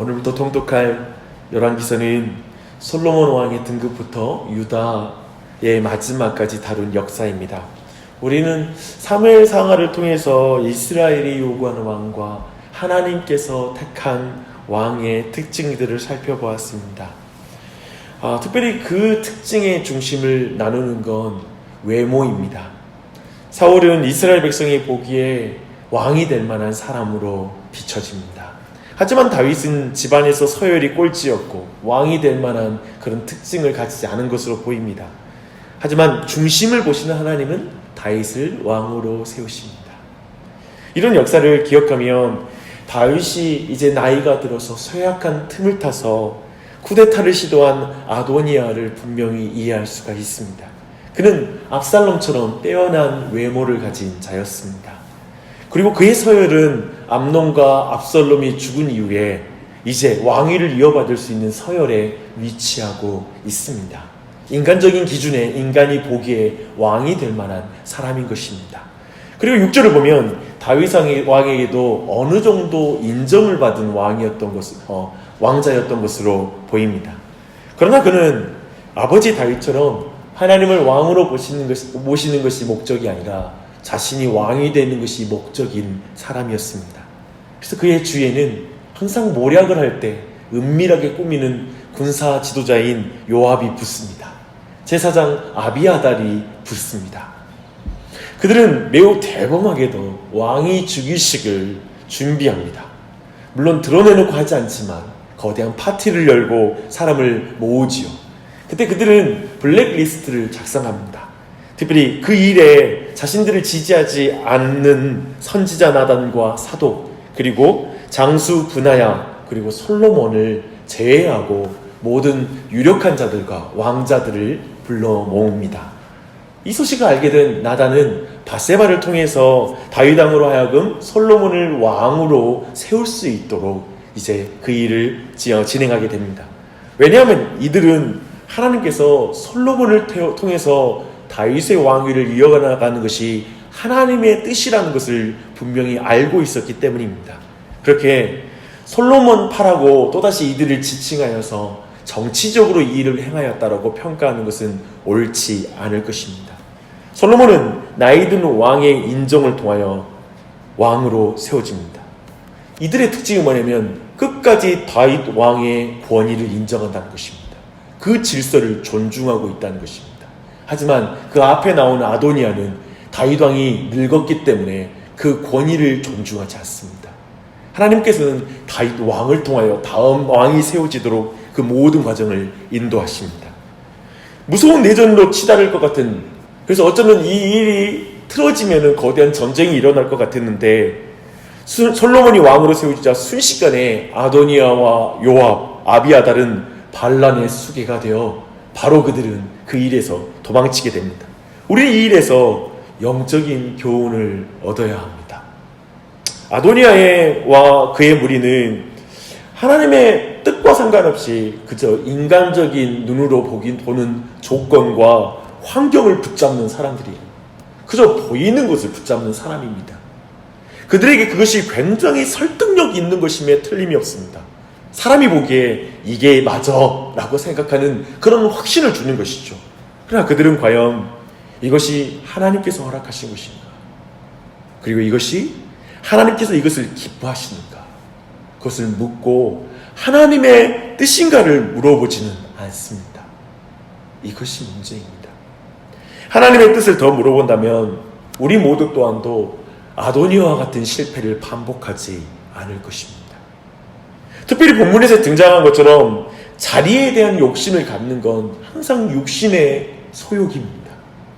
오늘부터 통독할 열왕기서는 솔로몬 왕의 등극부터 유다의 마지막까지 다룬 역사입니다. 우리는 사무엘상하를 통해서 이스라엘이 요구하는 왕과 하나님께서 택한 왕의 특징들을 살펴보았습니다. 특별히 그 특징의 중심을 나누는 건 외모입니다. 사울은 이스라엘 백성이 보기에 왕이 될 만한 사람으로 비춰집니다. 하지만 다윗은 집안에서 서열이 꼴찌였고 왕이 될 만한 그런 특징을 가지지 않은 것으로 보입니다. 하지만 중심을 보시는 하나님은 다윗을 왕으로 세우십니다. 이런 역사를 기억하면 다윗이 이제 나이가 들어서 쇠약한 틈을 타서 쿠데타를 시도한 아도니아를 분명히 이해할 수가 있습니다. 그는 압살롬처럼 빼어난 외모를 가진 자였습니다. 그리고 그의 서열은 암논과 압살롬이 죽은 이후에 이제 왕위를 이어받을 수 있는 서열에 위치하고 있습니다. 인간적인 기준에 인간이 보기에 왕이 될 만한 사람인 것입니다. 그리고 6절을 보면 다윗 왕에게도 어느 정도 인정을 받은 왕자였던 것으로 보입니다. 그러나 그는 아버지 다윗처럼 하나님을 왕으로 모시는 것이 목적이 아니라 자신이 왕이 되는 것이 목적인 사람이었습니다. 그래서 그의 주위에는 항상 모략을 할 때 은밀하게 꾸미는 군사 지도자인 요압이 붙습니다. 제사장 아비아달이 붙습니다. 그들은 매우 대범하게도 왕이 즉위식을 준비합니다. 물론 드러내놓고 하지 않지만 거대한 파티를 열고 사람을 모으지요. 그때 그들은 블랙리스트를 작성합니다. 특별히 그 일에 자신들을 지지하지 않는 선지자 나단과 사독, 그리고 장수 브나야, 그리고 솔로몬을 제외하고 모든 유력한 자들과 왕자들을 불러 모읍니다. 이 소식을 알게 된 나단은 바세바를 통해서 다윗 왕으로 하여금 솔로몬을 왕으로 세울 수 있도록 이제 그 일을 진행하게 됩니다. 왜냐하면 이들은 하나님께서 솔로몬을 통해서 다윗의 왕위를 이어나가는 것이 하나님의 뜻이라는 것을 분명히 알고 있었기 때문입니다. 그렇게 솔로몬 파라고 또다시 이들을 지칭하여서 정치적으로 이 일을 행하였다라고 평가하는 것은 옳지 않을 것입니다. 솔로몬은 나이 든 왕의 인정을 통하여 왕으로 세워집니다. 이들의 특징이 뭐냐면 끝까지 다윗 왕의 권위를 인정한다는 것입니다. 그 질서를 존중하고 있다는 것입니다. 하지만 그 앞에 나오는 아도니아는 다윗 왕이 늙었기 때문에 그 권위를 존중하지 않습니다. 하나님께서는 다윗 왕을 통하여 다음 왕이 세워지도록 그 모든 과정을 인도하십니다. 무서운 내전으로 치달을 것 같은, 그래서 어쩌면 이 일이 틀어지면 거대한 전쟁이 일어날 것 같았는데 솔로몬이 왕으로 세워지자 순식간에 아도니아와 요압, 아비아달은 반란의 수괴가 되어 바로 그들은 그 일에서 도망치게 됩니다. 우리는 이 일에서 영적인 교훈을 얻어야 합니다. 아도니아와 그의 무리는 하나님의 뜻과 상관없이 그저 인간적인 눈으로 보는 조건과 환경을 붙잡는 사람들이에요. 그저 보이는 것을 붙잡는 사람입니다. 그들에게 그것이 굉장히 설득력 있는 것임에 틀림이 없습니다. 사람이 보기에 이게 맞아 라고 생각하는 그런 확신을 주는 것이죠. 그러나 그들은 과연 이것이 하나님께서 허락하신 것인가? 그리고 이것이 하나님께서 이것을 기뻐하시는가? 그것을 묻고 하나님의 뜻인가를 물어보지는 않습니다. 이것이 문제입니다. 하나님의 뜻을 더 물어본다면 우리 모두 또한도 아도니아와 같은 실패를 반복하지 않을 것입니다. 특별히 본문에서 등장한 것처럼 자리에 대한 욕심을 갖는 건 항상 육신의 소욕입니다.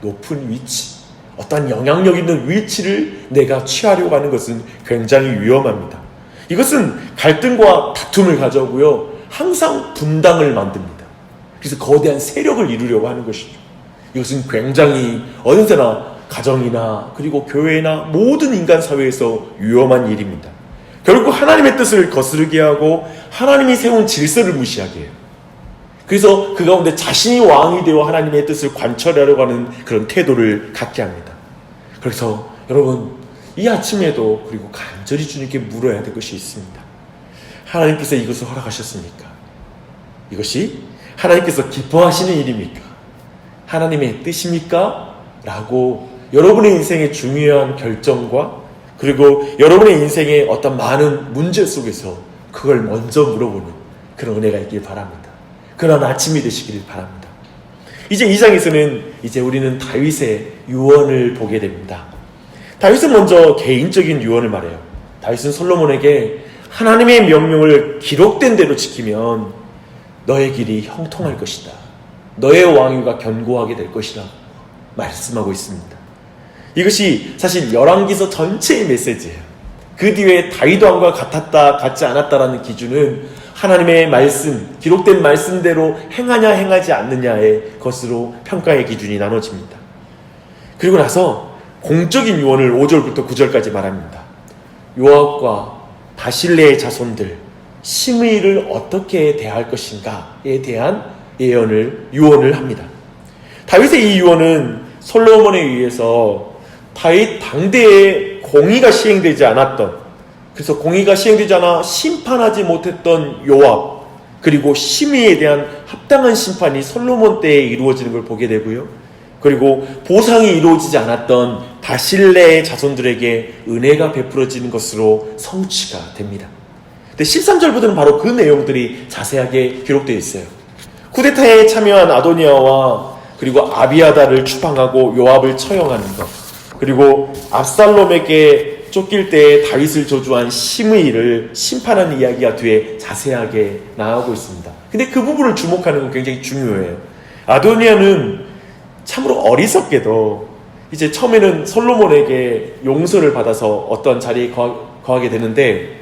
높은 위치, 어떤 영향력 있는 위치를 내가 취하려고 하는 것은 굉장히 위험합니다. 이것은 갈등과 다툼을 가져오고요, 항상 분당을 만듭니다. 그래서 거대한 세력을 이루려고 하는 것이죠. 이것은 굉장히 언제나 가정이나 그리고 교회나 모든 인간 사회에서 위험한 일입니다. 결국 하나님의 뜻을 거스르게 하고 하나님이 세운 질서를 무시하게 해요. 그래서 그 가운데 자신이 왕이 되어 하나님의 뜻을 관철하려고 하는 그런 태도를 갖게 합니다. 그래서 여러분 이 아침에도 그리고 간절히 주님께 물어야 될 것이 있습니다. 하나님께서 이것을 허락하셨습니까? 이것이 하나님께서 기뻐하시는 일입니까? 하나님의 뜻입니까? 라고 여러분의 인생의 중요한 결정과 그리고 여러분의 인생의 어떤 많은 문제 속에서 그걸 먼저 물어보는 그런 은혜가 있길 바랍니다. 그런 아침이 되시기를 바랍니다. 이제 2장에서는 이제 우리는 다윗의 유언을 보게 됩니다. 다윗은 먼저 개인적인 유언을 말해요. 다윗은 솔로몬에게 하나님의 명령을 기록된 대로 지키면 너의 길이 형통할 것이다. 너의 왕위가 견고하게 될 것이다. 말씀하고 있습니다. 이것이 사실 열왕기서 전체의 메시지예요. 그 뒤에 다윗 왕과 같았다, 같지 않았다라는 기준은 하나님의 말씀, 기록된 말씀대로 행하냐 행하지 않느냐의 것으로 평가의 기준이 나눠집니다. 그리고 나서 공적인 유언을 5절부터 9절까지 말합니다. 요압과 바실레의 자손들 시므이를 어떻게 대할 것인가에 대한 유언을 합니다. 다윗의 이 유언은 솔로몬에 의해서 다윗 당대에 공의가 시행되지 않았던, 그래서 공의가 시행되지 않아 심판하지 못했던 요압 그리고 시므이에 대한 합당한 심판이 솔로몬 때에 이루어지는 걸 보게 되고요. 그리고 보상이 이루어지지 않았던 바실레의 자손들에게 은혜가 베풀어지는 것으로 성취가 됩니다. 근데 13절부터는 바로 그 내용들이 자세하게 기록되어 있어요. 쿠데타에 참여한 아도니아와 그리고 아비아다를 추방하고 요압을 처형하는 것, 그리고 압살롬에게 쫓길 때 다윗을 저주한 시므이를 심판하는 이야기가 뒤에 자세하게 나오고 있습니다. 근데 그 부분을 주목하는 건 굉장히 중요해요. 아도니아는 참으로 어리석게도 이제 처음에는 솔로몬에게 용서를 받아서 어떤 자리에 거하게 되는데,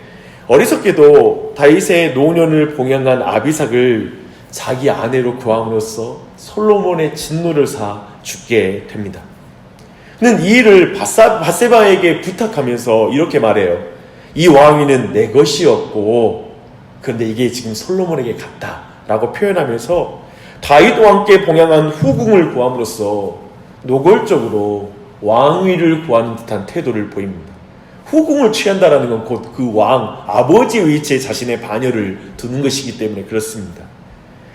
어리석게도 다윗의 노년을 봉양한 아비삭을 자기 아내로 구함으로써 솔로몬의 진노를 사 죽게 됩니다. 그는 이 일을 밧세바에게 부탁하면서 이렇게 말해요. 이 왕위는 내 것이었고 그런데 이게 지금 솔로몬에게 갔다라고 표현하면서 다윗 왕께 봉양한 후궁을 구함으로써 노골적으로 왕위를 구하는 듯한 태도를 보입니다. 후궁을 취한다라는 건 곧 그 왕, 아버지의 위치에 자신의 반열을 두는 것이기 때문에 그렇습니다.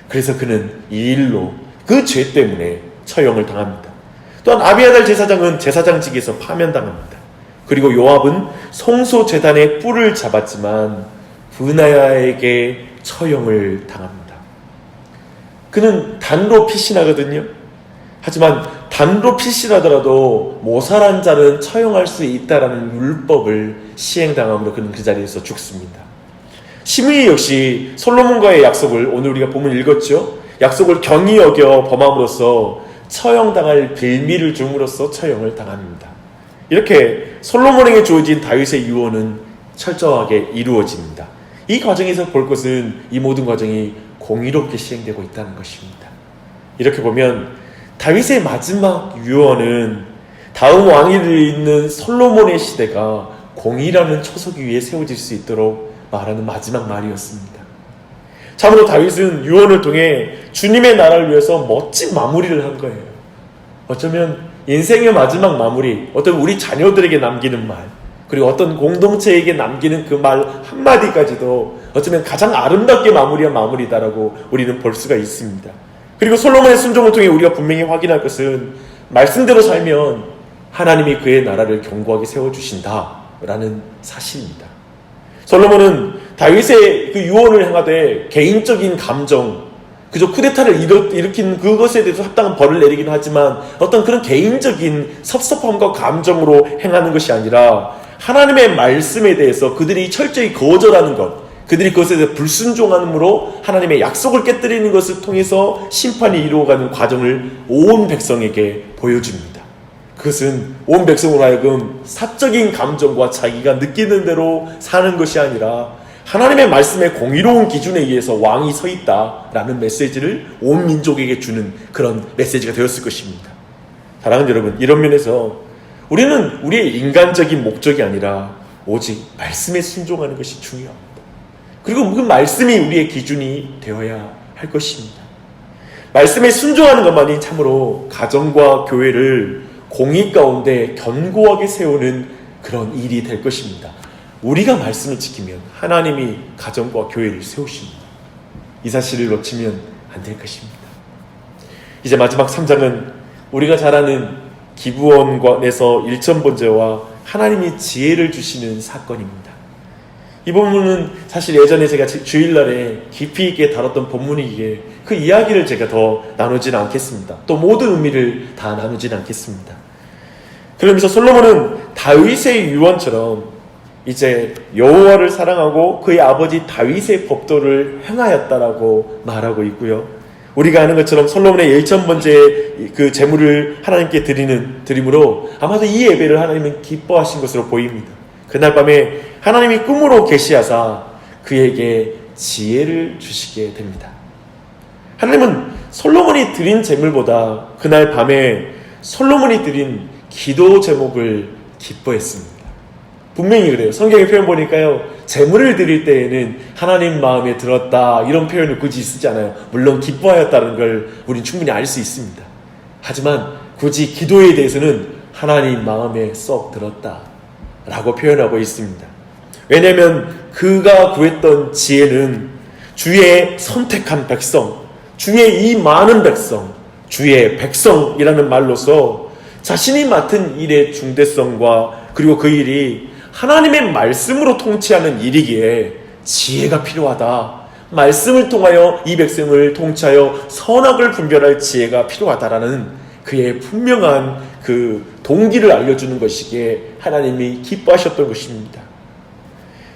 그래서 그는 이 일로 그 죄 때문에 처형을 당합니다. 또한 아비아달 제사장은 제사장직에서 파면당합니다. 그리고 요압은 성소 제단의 뿔을 잡았지만 브나야에게 처형을 당합니다. 그는 단로 피신하거든요. 하지만 단로 피신하더라도 모살한 자는 처형할 수 있다라는 율법을 시행당함으로 그는 그 자리에서 죽습니다. 시므이 역시 솔로몬과의 약속을 오늘 우리가 본문 읽었죠. 약속을 경히 여겨 범함으로써 처형당할 빌미를 줌으로써 처형을 당합니다. 이렇게 솔로몬에게 주어진 다윗의 유언은 철저하게 이루어집니다. 이 과정에서 볼 것은 이 모든 과정이 공의롭게 시행되고 있다는 것입니다. 이렇게 보면 다윗의 마지막 유언은 다음 왕위를 잇는 솔로몬의 시대가 공의라는 초석 위에 세워질 수 있도록 말하는 마지막 말이었습니다. 참으로 다윗은 유언을 통해 주님의 나라를 위해서 멋진 마무리를 한 거예요. 어쩌면 인생의 마지막 마무리, 어떤 우리 자녀들에게 남기는 말, 그리고 어떤 공동체에게 남기는 그 말 한마디까지도 어쩌면 가장 아름답게 마무리한 마무리다라고 우리는 볼 수가 있습니다. 그리고 솔로몬의 순종을 통해 우리가 분명히 확인할 것은 말씀대로 살면 하나님이 그의 나라를 견고하게 세워주신다라는 사실입니다. 솔로몬은 다윗의 그 유언을 행하되 개인적인 감정, 그저 쿠데타를 일으킨 그것에 대해서 합당한 벌을 내리긴 하지만 어떤 그런 개인적인 섭섭함과 감정으로 행하는 것이 아니라 하나님의 말씀에 대해서 그들이 철저히 거절하는 것, 그들이 그것에 대해 불순종함으로 하나님의 약속을 깨뜨리는 것을 통해서 심판이 이루어가는 과정을 온 백성에게 보여줍니다. 그것은 온 백성으로 하여금 사적인 감정과 자기가 느끼는 대로 사는 것이 아니라 하나님의 말씀의 공의로운 기준에 의해서 왕이 서 있다라는 메시지를 온 민족에게 주는 그런 메시지가 되었을 것입니다. 사랑하는 여러분, 이런 면에서 우리는 우리의 인간적인 목적이 아니라 오직 말씀에 순종하는 것이 중요합니다. 그리고 그 말씀이 우리의 기준이 되어야 할 것입니다. 말씀에 순종하는 것만이 참으로 가정과 교회를 공의 가운데 견고하게 세우는 그런 일이 될 것입니다. 우리가 말씀을 지키면 하나님이 가정과 교회를 세우십니다. 이 사실을 놓치면 안 될 것입니다. 이제 마지막 3장은 우리가 잘 아는 기브온에서 일천번제와 하나님이 지혜를 주시는 사건입니다. 이 본문은 사실 예전에 제가 주일날에 깊이 있게 다뤘던 본문이기에 그 이야기를 제가 더 나누지는 않겠습니다. 또 모든 의미를 다 나누지는 않겠습니다. 그러면서 솔로몬은 다윗의 유언처럼 이제 여호와를 사랑하고 그의 아버지 다윗의 법도를 행하였다라고 말하고 있고요. 우리가 아는 것처럼 솔로몬의 일천번째 그 제물을 하나님께 드림으로 아마도 이 예배를 하나님은 기뻐하신 것으로 보입니다. 그날 밤에 하나님이 꿈으로 계시하사 그에게 지혜를 주시게 됩니다. 하나님은 솔로몬이 드린 제물보다 그날 밤에 솔로몬이 드린 기도 제목을 기뻐했습니다. 분명히 그래요. 성경의 표현 보니까요, 제물을 드릴 때에는 하나님 마음에 들었다 이런 표현을 굳이 쓰지 않아요. 물론 기뻐하였다는 걸 우린 충분히 알 수 있습니다. 하지만 굳이 기도에 대해서는 하나님 마음에 쏙 들었다 라고 표현하고 있습니다. 왜냐하면 그가 구했던 지혜는 주의 선택한 백성, 주의 이 많은 백성, 주의 백성이라는 말로서 자신이 맡은 일의 중대성과 그리고 그 일이 하나님의 말씀으로 통치하는 일이기에 지혜가 필요하다. 말씀을 통하여 이 백성을 통치하여 선악을 분별할 지혜가 필요하다라는 그의 분명한 그 동기를 알려주는 것이기에 하나님이 기뻐하셨던 것입니다.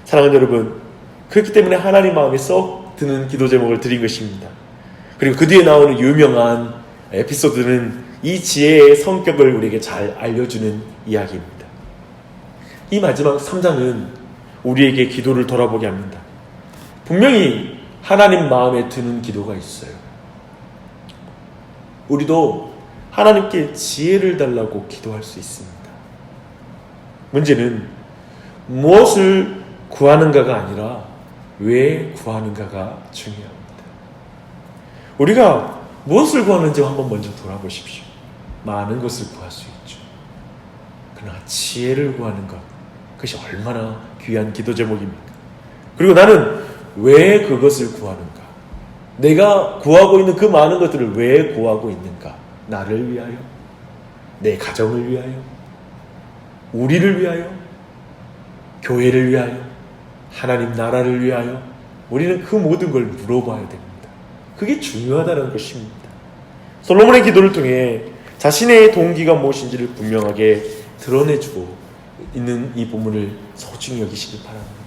사랑하는 여러분, 그렇기 때문에 하나님 마음에 쏙 드는 기도 제목을 드린 것입니다. 그리고 그 뒤에 나오는 유명한 에피소드는 이 지혜의 성격을 우리에게 잘 알려주는 이야기입니다. 이 마지막 3장은 우리에게 기도를 돌아보게 합니다. 분명히 하나님 마음에 드는 기도가 있어요. 우리도 하나님께 지혜를 달라고 기도할 수 있습니다. 문제는 무엇을 구하는가가 아니라 왜 구하는가가 중요합니다. 우리가 무엇을 구하는지 한번 먼저 돌아보십시오. 많은 것을 구할 수 있죠. 그러나 지혜를 구하는 것, 그것이 얼마나 귀한 기도 제목입니까? 그리고 나는 왜 그것을 구하는가? 내가 구하고 있는 그 많은 것들을 왜 구하고 있는가? 나를 위하여? 내 가정을 위하여? 우리를 위하여? 교회를 위하여? 하나님 나라를 위하여? 우리는 그 모든 걸 물어봐야 됩니다. 그게 중요하다는 것입니다. 솔로몬의 기도를 통해 자신의 동기가 무엇인지를 분명하게 드러내주고 있는 이 본문을 소중히 여기시길 바랍니다.